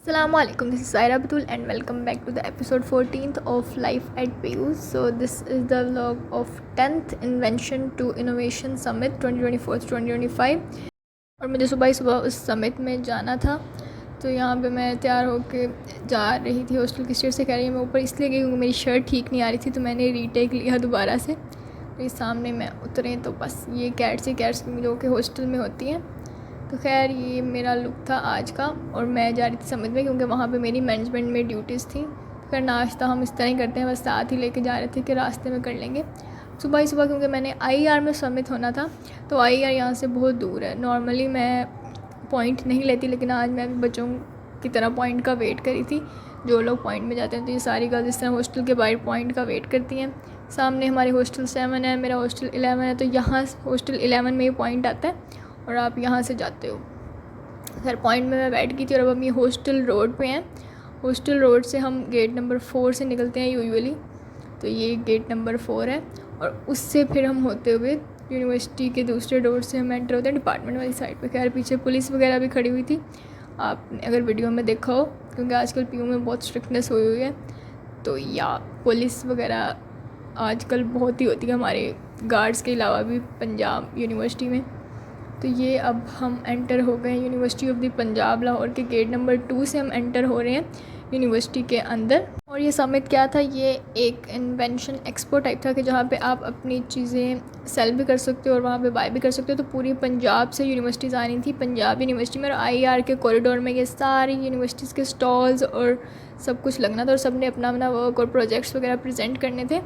Assalamualaikum, this is Saira Batul and welcome back to the episode 14th of Life at PU. So this is the vlog of 10th Invention to Innovation Summit 2024-2025 और मुझे सुबह ही सुबह उस summit में जाना था। तो यहाँ पे मैं तैयार होके जा रही थी हॉस्टल की स्टेज से। कह रही मैं ऊपर इसलिए गई क्योंकि मेरी शर्ट ठीक नहीं आ रही थी, तो मैंने रीटेक लिया दोबारा से। तो ये सामने मैं उतरे तो बस ये कैट्स जो कि हॉस्टल में होती हैं। तो खैर ये मेरा लुक था आज का और मैं जा रही थी समिट में क्योंकि वहाँ पे मेरी मैनेजमेंट में ड्यूटीज़ थी। खैर नाश्ता हम इस तरह ही करते हैं, बस साथ ही लेके जा रहे थे कि रास्ते में कर लेंगे सुबह ही सुबह, क्योंकि मैंने आईआर में समिट होना था। तो आईआर यहाँ से बहुत दूर है। नॉर्मली मैं पॉइंट नहीं लेती, लेकिन आज मैं भी बच्चों की तरह पॉइंट का वेट करी थी। जो लोग पॉइंट में जाते हैं तो ये सारी गर्ल्स इस तरह हॉस्टल के बाहर पॉइंट का वेट करती हैं। सामने हमारे हॉस्टल 7 है, मेरा हॉस्टल 11 है। तो यहाँ हॉस्टल 11 में ये पॉइंट आता है और आप यहाँ से जाते हो। खैर पॉइंट में मैं बैठ गई थी और अब हम ये हॉस्टल रोड पे हैं। हॉस्टल रोड से हम गेट नंबर 4 से निकलते हैं यूजुअली। तो ये गेट नंबर 4 है और उससे फिर हम होते हुए यूनिवर्सिटी के दूसरे डोर से हम एंटर होते हैं डिपार्टमेंट वाली साइड पे। खैर पीछे पुलिस वगैरह भी खड़ी हुई थी, आपने अगर वीडियो में देखा हो, क्योंकि आजकल पीयू में बहुत स्ट्रिक्टनेस हुई है। तो या पुलिस वगैरह आजकल बहुत ही होती है हमारे गार्ड्स के अलावा भी पंजाब यूनिवर्सिटी में। तो ये अब हम एंटर हो गए university of the Punjab Lahore के गेट नंबर 2 से हम एंटर हो रहे हैं यूनिवर्सिटी के अंदर। और ये समिट क्या था, ये एक इन्वेंशन एक्सपो टाइप था कि जहाँ पे आप अपनी चीज़ें सेल भी कर सकते हो और वहाँ पे बाय भी कर सकते हो। तो पूरी पंजाब से यूनिवर्सिटीज़ आनी थी पंजाब यूनिवर्सिटी में, और आईआर के कॉरिडोर में ये सारी यूनिवर्सिटीज़ के स्टॉल्स और सब कुछ लगना था और सब ने अपना अपना वर्क और प्रोजेक्ट्स वगैरह प्रेजेंट करने थे।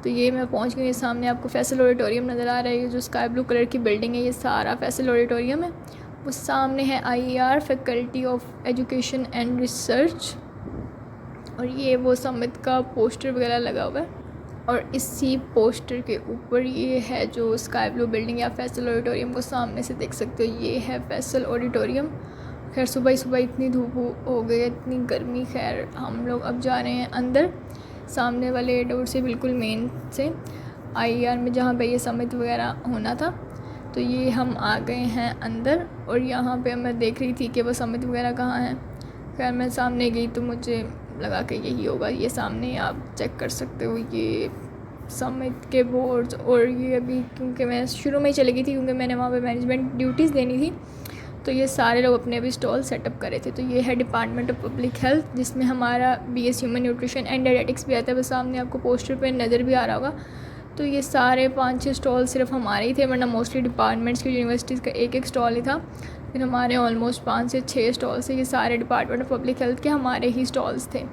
तो ये मैं पहुंच गई। सामने आपको फैसल ऑडिटोरियम नज़र आ रहा है, ये जो स्काई ब्लू कलर की बिल्डिंग है ये सारा फैसल ऑडिटोरियम है। वो सामने है IR faculty of education and research, और ये वो समिट का पोस्टर वगैरह लगा हुआ है। और इसी पोस्टर के ऊपर ये है जो स्काई ब्लू बिल्डिंग या फैसल ऑडिटोरियम को सामने से देख सकते हो, ये है फैसल ऑडिटोरियम। खैर सुबह ही सुबह इतनी धूप हो गई, इतनी गर्मी। खैर हम लोग अब जा रहे हैं अंदर सामने वाले डोर से, बिल्कुल मेन से आईआर में जहाँ पे ये समिट वगैरह होना था। तो ये हम आ गए हैं अंदर और यहाँ पे मैं देख रही थी कि वो समिट वगैरह कहाँ है। खैर मैं सामने गई तो मुझे लगा कि यही होगा। ये सामने आप चेक कर सकते हो ये समिट के बोर्ड्स। और ये अभी क्योंकि मैं शुरू में ही चली गई थी क्योंकि मैंने वहाँ पे मैनेजमेंट ड्यूटीज़ देनी थी, तो ये सारे लोग अपने भी स्टॉल सेटअप करे थे। तो ये है डिपार्टमेंट ऑफ पब्लिक हेल्थ, जिसमें हमारा BS human nutrition and dietetics भी आता है। वो सामने आपको पोस्टर पे नज़र भी आ रहा होगा। तो ये सारे 5-6 स्टॉल सिर्फ हमारे ही थे, वरना मोस्टली डिपार्टमेंट्स की यूनिवर्सिटीज़ का एक स्टॉल ही था। फिर हमारे ऑलमोस्ट 5 से 6 स्टॉल से ये सारे डिपार्टमेंट ऑफ पब्लिक हेल्थ के हमारे ही स्टॉल्स थे।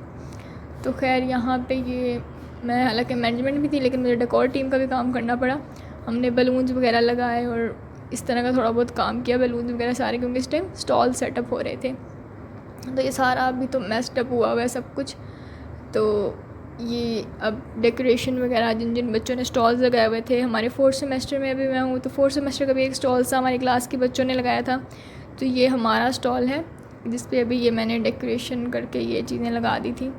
तो खैर यहाँ पे ये मैं हालांकि मैनेजमेंट भी थी, लेकिन मुझे डेकोर टीम का भी काम करना पड़ा। हमने बलून्स वगैरह लगाए और इस तरह का थोड़ा बहुत काम किया, बैलून वगैरह सारे, क्योंकि इस टाइम स्टॉल सेटअप हो रहे थे। तो ये सारा अभी तो मेस्टअप हुआ है सब कुछ। तो ये अब डेकोरेशन वगैरह जिन जिन बच्चों ने स्टॉल्स लगाए हुए थे, हमारे 4th सेमेस्टर में अभी मैं हूँ, तो 4th सेमेस्टर का भी एक स्टॉल था हमारी क्लास के बच्चों ने लगाया था। तो ये हमारा स्टॉल है जिस पे अभी ये मैंने डेकोरेशन करके ये चीज़ें लगा दी थी।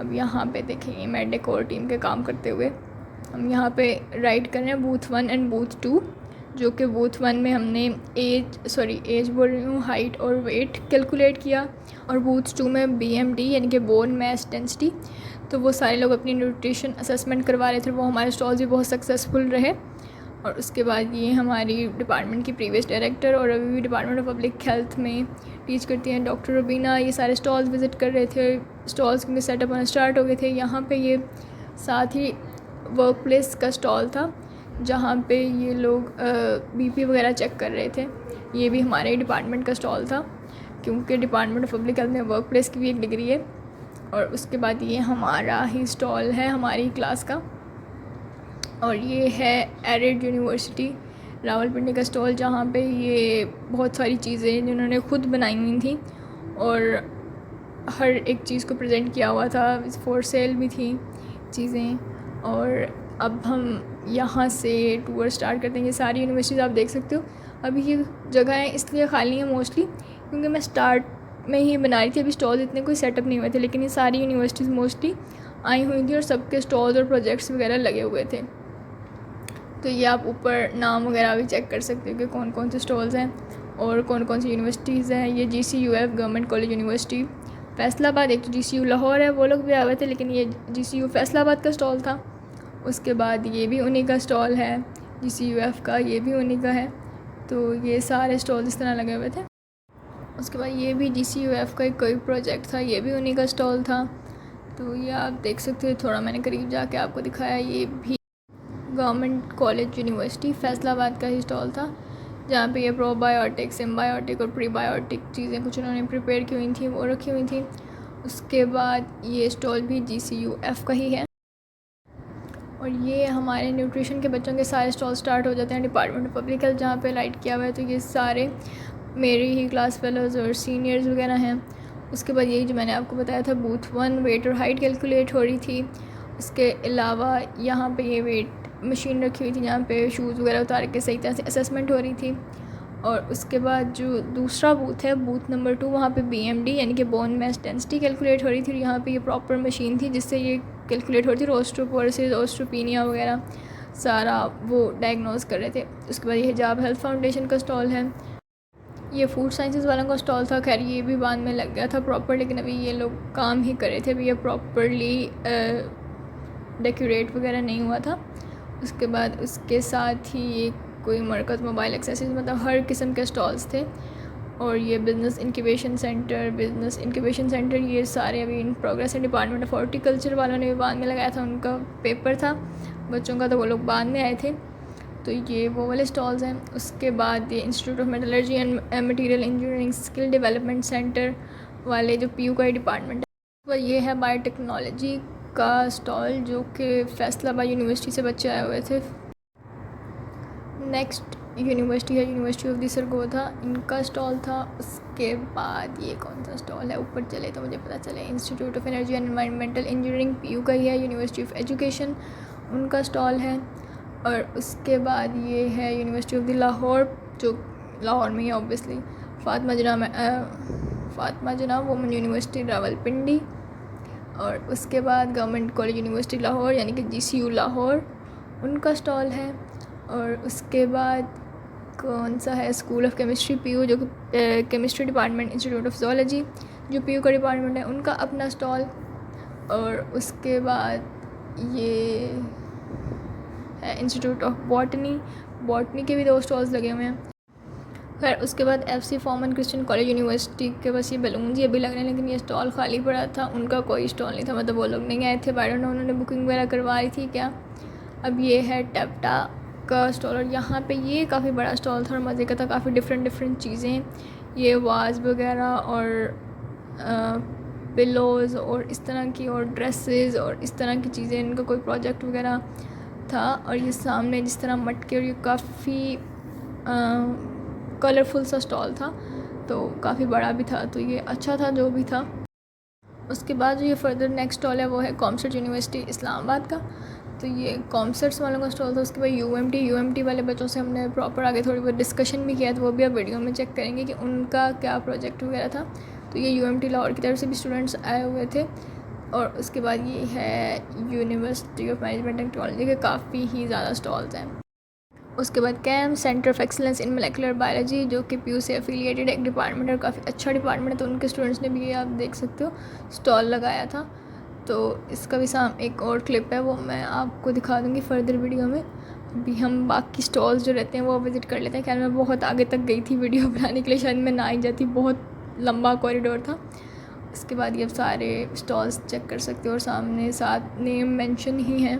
अब यहाँ पे देखेंगे मैं डेकोर टीम के काम करते हुए हम यहाँ पे राइट कर रहे हैं बूथ 1 एंड बूथ 2, जो कि बूथ 1 में हमने एज बोल रही हूँ, हाइट और वेट कैलकुलेट किया, और बूथ 2 में BMD यानी कि बोन मास डेंसिटी। तो वो सारे लोग अपनी न्यूट्रिशन असेसमेंट करवा रहे थे। वो हमारे स्टॉल्स भी बहुत सक्सेसफुल रहे। और उसके बाद ये हमारी डिपार्टमेंट की प्रीवियस डायरेक्टर और अभी भी डिपार्टमेंट ऑफ पब्लिक हेल्थ में टीच करती हैं, डॉक्टर रुबीना, ये सारे स्टॉल्स विज़िट कर रहे थे। स्टॉल्स के सेटअप होना स्टार्ट हो गए थे। यहाँ पे ये साथ ही वर्क प्लेस का स्टॉल था जहाँ पे ये लोग BP वगैरह चेक कर रहे थे। ये भी हमारे डिपार्टमेंट का स्टॉल था, क्योंकि डिपार्टमेंट ऑफ पब्लिक हेल्थ में वर्क प्लेस की भी एक डिग्री है। और उसके बाद ये हमारा ही स्टॉल है हमारी क्लास का, और ये है एरिड यूनिवर्सिटी रावलपिंडी का स्टॉल, जहाँ पे ये बहुत सारी चीज़ें जिन्होंने खुद बनाई हुई थी और हर एक चीज़ को प्रेजेंट किया हुआ था। फॉर सेल भी थी चीज़ें। और अब हम यहाँ से टूर स्टार्ट करते हैं। ये सारी यूनिवर्सिटीज़ आप देख सकते हो। अभी ये जगहें इसलिए खाली हैं मोस्टली क्योंकि मैं स्टार्ट में ही बना रही थी, अभी स्टॉल्स इतने कोई सेटअप नहीं हुए थे, लेकिन ये सारी यूनिवर्सिटीज़ मोस्टली आई हुई थी और सबके स्टॉल्स और प्रोजेक्ट्स वगैरह लगे हुए थे। तो ये आप ऊपर नाम वगैरह भी चेक कर सकते हो कि कौन कौन से स्टॉल्स हैं और कौन कौन सी यूनिवर्सिटीज़ हैं। ये GCUF government college university, Faisalabad, एक तो GCU लाहौर है, वो लोग भी आए हुए थे, लेकिन ये GCU फैसलाबाद का स्टॉल था। उसके बाद ये भी उन्हीं का स्टॉल है, GCUF का, ये भी उन्हीं का है। तो ये सारे स्टॉल इस तरह लगे हुए थे। उसके बाद ये भी GCUF का एक कोई प्रोजेक्ट था, ये भी उन्हीं का स्टॉल था। तो ये आप देख सकते हो, थोड़ा मैंने करीब जाके आपको दिखाया। ये भी गवर्नमेंट कॉलेज यूनिवर्सिटी फैसलाबाद का ही स्टॉल था, जहाँ पे ये प्रोबायोटिक, सिम्बायोटिक और प्रीबायोटिक चीज़ें कुछ उन्होंने प्रिपेयर की हुई थी, वो रखी हुई थी। उसके बाद ये स्टॉल भी GCUF का ही है। और ये हमारे न्यूट्रिशन के बच्चों के सारे स्टॉल स्टार्ट हो जाते हैं डिपार्टमेंट ऑफ पब्लिक हेल्थ, जहाँ पे लाइट किया हुआ है। तो ये सारे मेरी ही क्लास फेलोज़ और सीनियर्स वगैरह हैं। उसके बाद यही जो मैंने आपको बताया था, बूथ 1 वेट और हाइट कैलकुलेट हो रही थी। उसके अलावा यहाँ पे ये वेट मशीन रखी हुई थी, जहाँ पे शूज़ वगैरह उतार के सही तरह से असेसमेंट हो रही थी। और उसके बाद जो दूसरा बूथ है, बूथ नंबर 2, वहाँ पे BMD यानी कि बोन मास डेंसिटी कैलकुलेट हो रही थी। और यहाँ पे ये प्रॉपर मशीन थी जिससे ये कैलकुलेट हो रही थी, ऑस्टियोपोरोसिस, ऑस्टियोपेनिया वगैरह सारा वो डायग्नोज कर रहे थे। उसके बाद ये हिजाब हेल्थ फाउंडेशन का स्टॉल है। ये फूड साइंसेस वालों का स्टॉल था, खैर ये भी बाद में लग गया था प्रॉपर, लेकिन अभी ये लोग काम ही कर रहे थे, अभी ये प्रॉपरली डेकोरेट वगैरह नहीं हुआ था। उसके बाद उसके साथ ही ये कोई मरकज़ मोबाइल एक्सेसरीज, मतलब हर किस्म के स्टॉल्स थे। और ये बिज़नेस इंक्यूबेशन सेंटर, ये सारे अभी इन प्रोग्रेस है। डिपार्टमेंट ऑफ हॉर्टिकल्चर वालों ने भी बाद में लगाया था, उनका पेपर था बच्चों का, तो वो लोग बाद में आए थे। तो ये वो वाले स्टॉल्स हैं। उसके बाद ये institute of metallurgy and material engineering skill development centre वाले जो PU का ही डिपार्टमेंट है। तो ये है बायोटेक्नोलॉजी का स्टॉल, जो कि फैसलाबाद यूनिवर्सिटी से बच्चे आए हुए थे। नेक्स्ट यूनिवर्सिटी है यूनिवर्सिटी ऑफ द सरगोधा, इनका स्टॉल था। उसके बाद ये कौन सा स्टॉल है, ऊपर चले तो मुझे पता चले, institute of energy and environmental engineering PU का ही है। यूनिवर्सिटी ऑफ एजुकेशन, उनका स्टॉल है। और उसके बाद ये है यूनिवर्सिटी ऑफ द लाहौर, जो लाहौर में ही ऑब्वियसली, फातिमा जना वुमेन यूनिवर्सिटी रावलपिंडी। और उसके बाद गवर्नमेंट कॉलेज यूनिवर्सिटी लाहौर यानी कि GCU लाहौर, उनका स्टॉल है। और उसके बाद कौन सा है, स्कूल ऑफ केमिस्ट्री PU, जो कि chemistry department, institute of zoology जो PU का डिपार्टमेंट है, उनका अपना स्टॉल। और उसके बाद ये है इंस्टीट्यूट ऑफ बॉटनी के भी 2 स्टॉल्स लगे हुए हैं। खैर उसके बाद FC Forman Christian college university के बस ये बैलून्स ये भी लग रहे हैं, लेकिन ये स्टॉल खाली पड़ा था, उनका कोई स्टॉल नहीं था, मतलब वो लोग नहीं आए थे। आई डोंट नो उन्होंने बुकिंग वगैरह करवा रही थी क्या। अब ये है टेप्टा का स्टॉल, और यहाँ पे ये काफ़ी बड़ा स्टॉल था और मज़े का था, काफ़ी डिफरेंट चीज़ें, ये वाज वगैरह और पिलोज़ और इस तरह की, और ड्रेसेस और इस तरह की चीज़ें, इनका कोई प्रोजेक्ट वगैरह था। और ये सामने जिस तरह मटके, और ये काफ़ी कलरफुल सा स्टॉल था, तो काफ़ी बड़ा भी था, तो ये अच्छा था जो भी था। उसके बाद जो ये फर्दर नेक्स्ट स्टॉल है वो है कॉमर्स यूनिवर्सिटी इस्लामाबाद का, तो ये कॉमर्स वालों का स्टॉल था। उसके बाद UMT वाले बच्चों से हमने प्रॉपर आगे थोड़ी बहुत डिस्कशन भी किया, तो वो भी आप वीडियो में चेक करेंगे कि उनका क्या प्रोजेक्ट वगैरह था। तो ये UMT लाहौर की तरफ से भी स्टूडेंट्स आए हुए थे। और उसके बाद ये है यूनिवर्सिटी ऑफ मैनेजमेंट टेक्नोलॉजी के काफ़ी ही ज़्यादा स्टॉल्स हैं। उसके बाद CAM centre of excellence in molecular biology, जो कि PU से एफिलिएटेड एक डिपार्टमेंट है और काफ़ी अच्छा डिपार्टमेंट है, तो उनके स्टूडेंट्स ने भी, ये आप देख सकते हो, स्टॉल लगाया था। तो इसका भी साम एक और क्लिप है, वो मैं आपको दिखा दूँगी फर्दर वीडियो में। अभी हम बाकी स्टॉल्स जो रहते हैं वो विज़िट कर लेते हैं। खैर मैं बहुत आगे तक गई थी वीडियो बनाने के लिए, शायद मैं ना ही जाती, बहुत लंबा कॉरिडोर था। इसके बाद ये आप सारे स्टॉल्स चेक कर सकते हो, और सामने साथ नेम मेंशन ही हैं।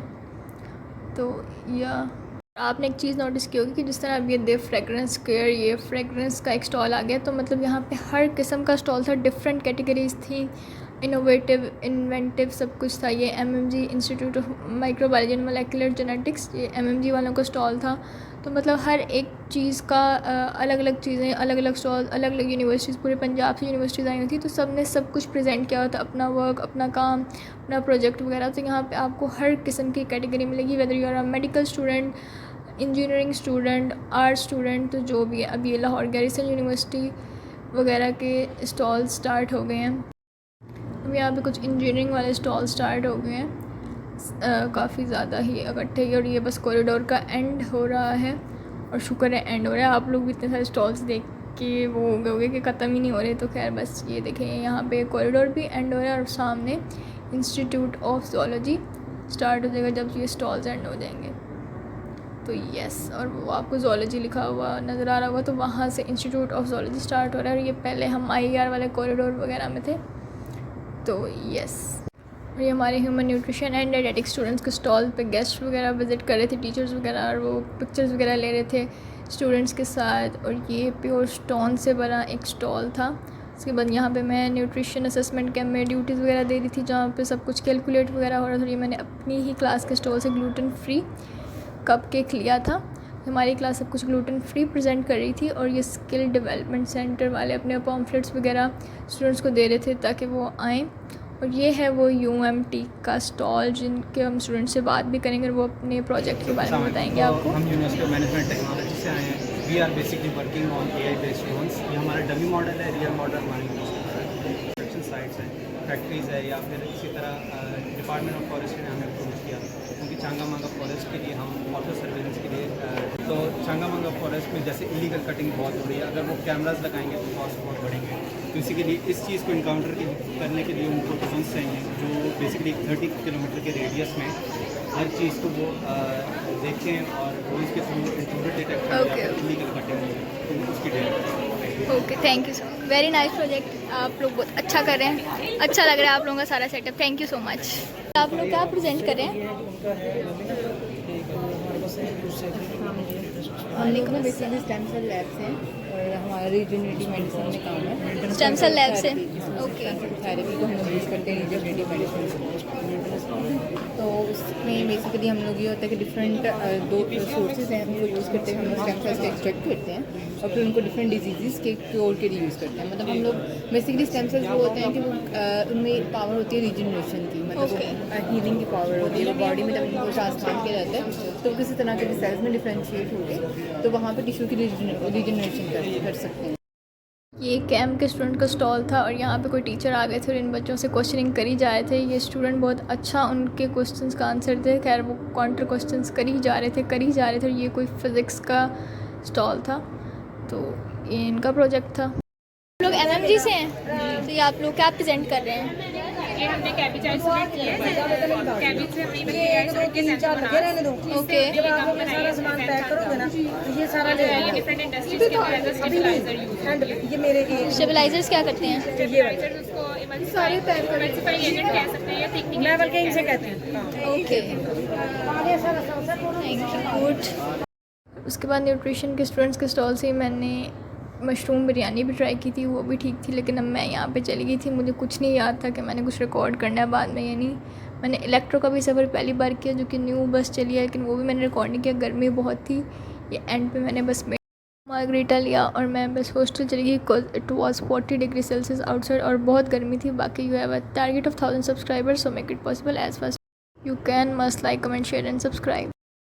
तो या आपने एक चीज़ नोटिस की होगी कि जिस तरह अब ये दे फ्रेगरेंस केयर, ये फ्रेगरेंस का एक स्टॉल आ गया, तो मतलब यहाँ पे हर किस्म का स्टॉल था, डिफरेंट कैटेगरीज थी, इनोवेटिव सब कुछ था। ये MMG institute of microbiology and molecular genetics, ये MMG वालों का स्टॉल था। तो मतलब हर एक चीज़ का अलग अलग चीज़ें, अलग अलग स्टॉल, अलग अलग यूनिवर्सिटीज़, पूरे पंजाब से यूनिवर्सिटीज़ आई हुई थी, तो सब ने सब कुछ प्रेजेंट किया होता, अपना वर्क, अपना काम, अपना प्रोजेक्ट वगैरह। तो यहाँ पे आपको हर किस्म की कैटेगरी मिलेगी, whether you are a medical student, engineering student, art student, तो जो भी है। अब ये लाहौर गैरिसन यूनिवर्सिटी वगैरह के स्टॉल स्टार्ट हो गए हैं। अब यहाँ पे कुछ इंजीनियरिंग वाले स्टॉल स्टार्ट हो गए हैं, काफ़ी ज़्यादा ही इकट्ठे। और ये बस कॉरिडोर का एंड हो रहा है, और शुक्र है एंड हो रहा है। आप लोग भी इतने सारे स्टॉल्स देख कि वो हो गए कि ख़त्म ही नहीं हो रहे। तो खैर बस ये देखें, यहाँ पे कॉरिडोर भी एंड हो रहा है और सामने इंस्टीट्यूट ऑफ ज़ूलॉजी स्टार्ट हो जाएगा जब ये स्टॉल्स एंड हो जाएंगे। तो यस, और वो आपको ज़ूलॉजी लिखा हुआ नज़र आ रहा होगा, तो वहाँ से इंस्टीट्यूट ऑफ ज़ूलॉजी स्टार्ट हो रहा है। और ये पहले हम IER वाले कॉरिडोर वगैरह में थे। तो यस, ये हमारे ह्यूमन न्यूट्रिशन एंड डायटेटिक स्टूडेंट्स के स्टॉल पे गेस्ट वगैरह विज़िट कर रहे थे, टीचर्स वगैरह, और वो पिक्चर्स वगैरह ले रहे थे स्टूडेंट्स के साथ। और ये प्योर स्टोन से बना एक स्टॉल था। उसके बाद यहाँ पे मैं न्यूट्रिशन असेसमेंट कैम्प में ड्यूटीज़ वगैरह दे रही थी, जहाँ पे सब कुछ कैलकुलेट वगैरह हो रहा था। ये मैंने अपनी ही क्लास के स्टॉल से ग्लूटेन फ्री कप केक लिया था। हमारी क्लास सब कुछ ग्लूटेन फ्री प्रेजेंट कर रही थी। और ये स्किल डेवलपमेंट सेंटर वाले अपने पॉम्फलेट्स वगैरह स्टूडेंट्स को दे रहे थे ताकि वो आएँ। और ये है वो UMT का स्टॉल जिनके हम स्टूडेंट से बात भी करेंगे और वो अपने प्रोजेक्ट के बारे में बताएंगे आपको। हम यूनिवर्सिटी ऑफ मैनेजमेंट टेक्नोलॉजी से आए हैं। We are basically working on AI based drones. ये हमारा डमी मॉडल है, रियल मॉडल हमारी कंस्ट्रक्शन साइट्स हैं, फैक्ट्रीज़ है, या फिर इसी तरह डिपार्टमेंट ऑफ फॉरेस्ट ने हमें अप्रोच किया क्योंकि चांगामांगा फॉरेस्ट के लिए हम वाटर सर्वेलेंस के लिए तो चांगामांगा फॉरेस्ट में जैसे इलीगल कटिंग बहुत हो रही है, अगर वो कैमराज लगाएंगे तो कॉस्ट बहुत बढ़ेंगे। तो इसी के लिए इस चीज़ को इनकाउंटर करने के लिए उनको ड्रोन्स चाहिए जो बेसिकली 30 किलोमीटर के रेडियस में हर चीज़ को वो देखें और ड्रोन्स के थ्रू इंट्रूडर डिटेक्ट करें, इलीगल कटिंग तो उसकी date. Okay, thank you so much, very nice project. आप लोग बहुत अच्छा कर रहे हैं, अच्छा लग रहा है आप लोगों का सारा setup. Thank you so much. आप लोग क्या प्रेजेंट कर रहे हैं? हम लोग ना बेसिकली स्टेम सेल लैब्स हैं और हमारा रीजनरेटिव मेडिसिन में काम है। स्टेम सेल लैब से, ओके। थेरेपी को हम लोग यूज़ करते हैं रीजनरेटिव मेडिसिन। तो उसमें बेसिकली हम लोग ये होता है कि डिफरेंट 2 सोर्सेज हैं, उनको यूज़ करते हैं। हम लोग स्टेम सेल्स को एक्सट्रैक्ट करते हैं और फिर उनको डिफरेंट डिजीज़ के क्योर के लिए यूज़ करते हैं। मतलब हम लोग बेसिकली स्टेम सेल्स वो होते हैं कि वो उनमें पावर होती है रीजनरेशन की, मतलब हीलिंग की पावर होती है। वो बॉडी में जब उनको ट्रांसप्लांट किया जाता है तो किसी तरह के भी सेल्स में डिफ्रेंशिएट होकर तो वहाँ पर टिश्यू की रीजनरेशन कर सकते हैं। ये कैम्प के स्टूडेंट का स्टॉल था और यहाँ पे कोई टीचर आ गए थे और इन बच्चों से क्वेश्चनिंग करी जा रहे थे। ये स्टूडेंट बहुत अच्छा उनके क्वेश्चंस का आंसर थे। खैर वो काउंटर क्वेश्चंस करी जा रहे थे और ये कोई फिज़िक्स का स्टॉल था, तो ये इनका प्रोजेक्ट था। आप लोग MMG से हैं, तो ये आप लोग क्या प्रेजेंट कर रहे हैं? ये हमने कैबिज आइसोलेट किया है। कैबिज से हमने ये आइसोलेट के सेंसर बना। ओके, जब आप अपना सारा सामान पैक करोगे ना तो ये सारा ले आएंगे। डिफरेंट इंडस्ट्रीज के लिए एज अ स्टेबलाइजर यूज होता है। ये मेरे स्टेबलाइजर्स क्या करते हैं? स्टेबलाइजर उसको इमल्सिफाइंग एजेंट कह सकते हैं या थिकनिंग लेवल के इनसे कहते हैं। Okay, thank you, good. उसके बाद न्यूट्रिशन के स्टूडेंट्स के स्टॉल से मैंने मशरूम बिरयानी भी ट्राई की थी, वो भी ठीक थी। लेकिन अब मैं यहाँ पे चली गई थी, मुझे कुछ नहीं याद था कि मैंने कुछ रिकॉर्ड करना है बाद में। यानी मैंने इलेक्ट्रो का भी सफ़र पहली बार किया जो कि न्यू बस चली है, लेकिन वो भी मैंने रिकॉर्ड नहीं किया, गर्मी बहुत थी। ये एंड पे मैंने बस मार्गरीटा लिया और मैं बस हॉस्टल चली गई because it was 40 degree Celsius outside और बहुत गर्मी थी। बाकी you have a target of 1000 subscribers, so make it possible as fast you can. Must like, comment, share and subscribe.